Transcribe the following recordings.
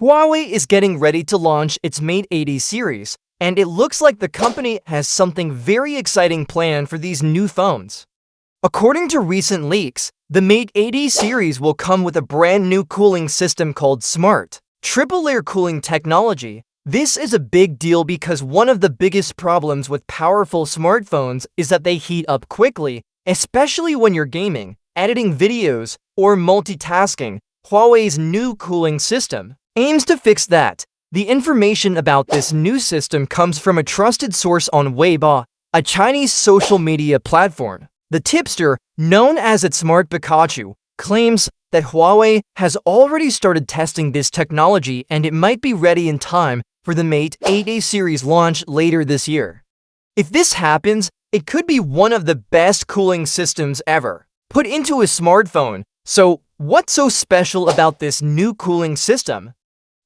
Huawei is getting ready to launch its Mate 80 series, and it looks like the company has something very exciting planned for these new phones. According to recent leaks, the Mate 80 series will come with a brand new cooling system called Smart Triple-Layer Cooling Technology. This is a big deal because one of the biggest problems with powerful smartphones is that they heat up quickly, especially when you're gaming, editing videos, or multitasking. Huawei's new cooling system aims to fix that. The information about this new system comes from a trusted source on Weibo, a Chinese social media platform. The tipster, known as its Smart Pikachu, claims that Huawei has already started testing this technology and it might be ready in time for the Mate 80 series launch later this year. If this happens, it could be one of the best cooling systems ever put into a smartphone. So, what's so special about this new cooling system?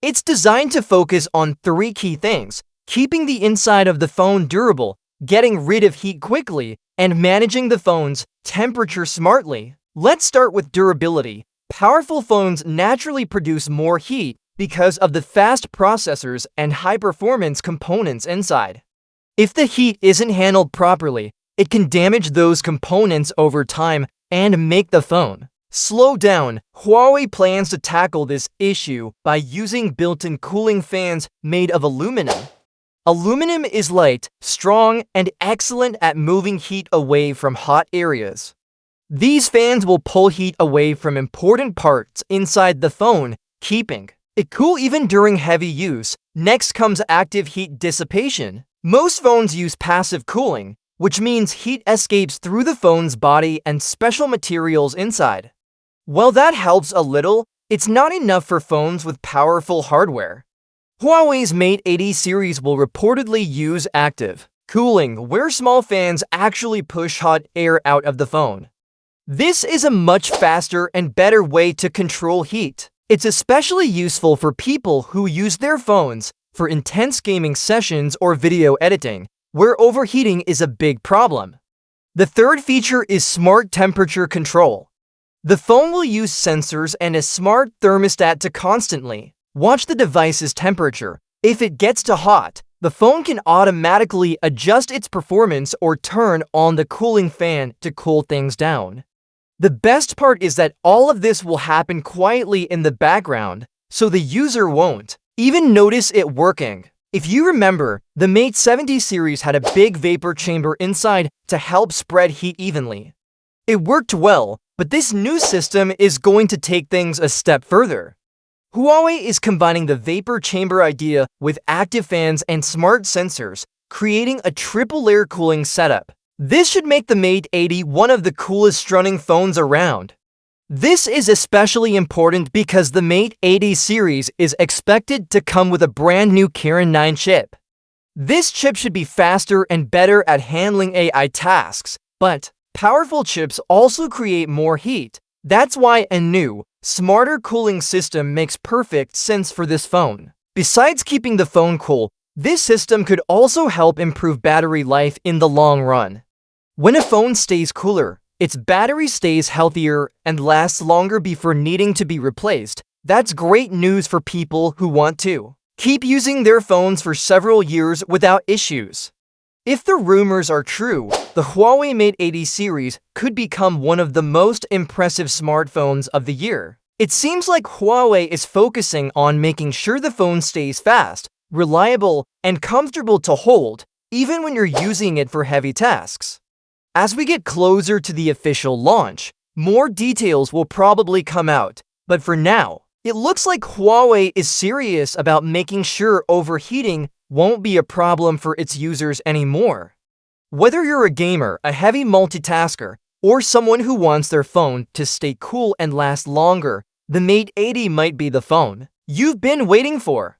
It's designed to focus on three key things: keeping the inside of the phone durable, getting rid of heat quickly, and managing the phone's temperature smartly. Let's start with durability. Powerful phones naturally produce more heat because of the fast processors and high-performance components inside. If the heat isn't handled properly, it can damage those components over time and make the phone slow down. Huawei plans to tackle this issue by using built-in cooling fans made of aluminum. Aluminum is light, strong, and excellent at moving heat away from hot areas. These fans will pull heat away from important parts inside the phone, keeping it cool even during heavy use. Next comes active heat dissipation. Most phones use passive cooling, which means heat escapes through the phone's body and special materials inside. While that helps a little, it's not enough for phones with powerful hardware. Huawei's Mate 80 series will reportedly use active cooling, where small fans actually push hot air out of the phone. This is a much faster and better way to control heat. It's especially useful for people who use their phones for intense gaming sessions or video editing, where overheating is a big problem. The third feature is smart temperature control. The phone will use sensors and a smart thermostat to constantly watch the device's temperature. If it gets too hot, the phone can automatically adjust its performance or turn on the cooling fan to cool things down. The best part is that all of this will happen quietly in the background, so the user won't even notice it working. If you remember, the Mate 70 series had a big vapor chamber inside to help spread heat evenly. It worked well, but this new system is going to take things a step further. Huawei is combining the vapor chamber idea with active fans and smart sensors, creating a triple-layer cooling setup. This should make the Mate 80 one of the coolest running phones around. This is especially important because the Mate 80 series is expected to come with a brand new Kirin 9 chip. This chip should be faster and better at handling AI tasks, but powerful chips also create more heat. That's why a new, smarter cooling system makes perfect sense for this phone. Besides keeping the phone cool, this system could also help improve battery life in the long run. When a phone stays cooler, its battery stays healthier and lasts longer before needing to be replaced. That's great news for people who want to keep using their phones for several years without issues. If the rumors are true, the Huawei Mate 80 series could become one of the most impressive smartphones of the year. It seems like Huawei is focusing on making sure the phone stays fast, reliable, and comfortable to hold, even when you're using it for heavy tasks. As we get closer to the official launch, more details will probably come out, but for now, it looks like Huawei is serious about making sure overheating won't be a problem for its users anymore. Whether you're a gamer, a heavy multitasker, or someone who wants their phone to stay cool and last longer, the Mate 80 might be the phone you've been waiting for.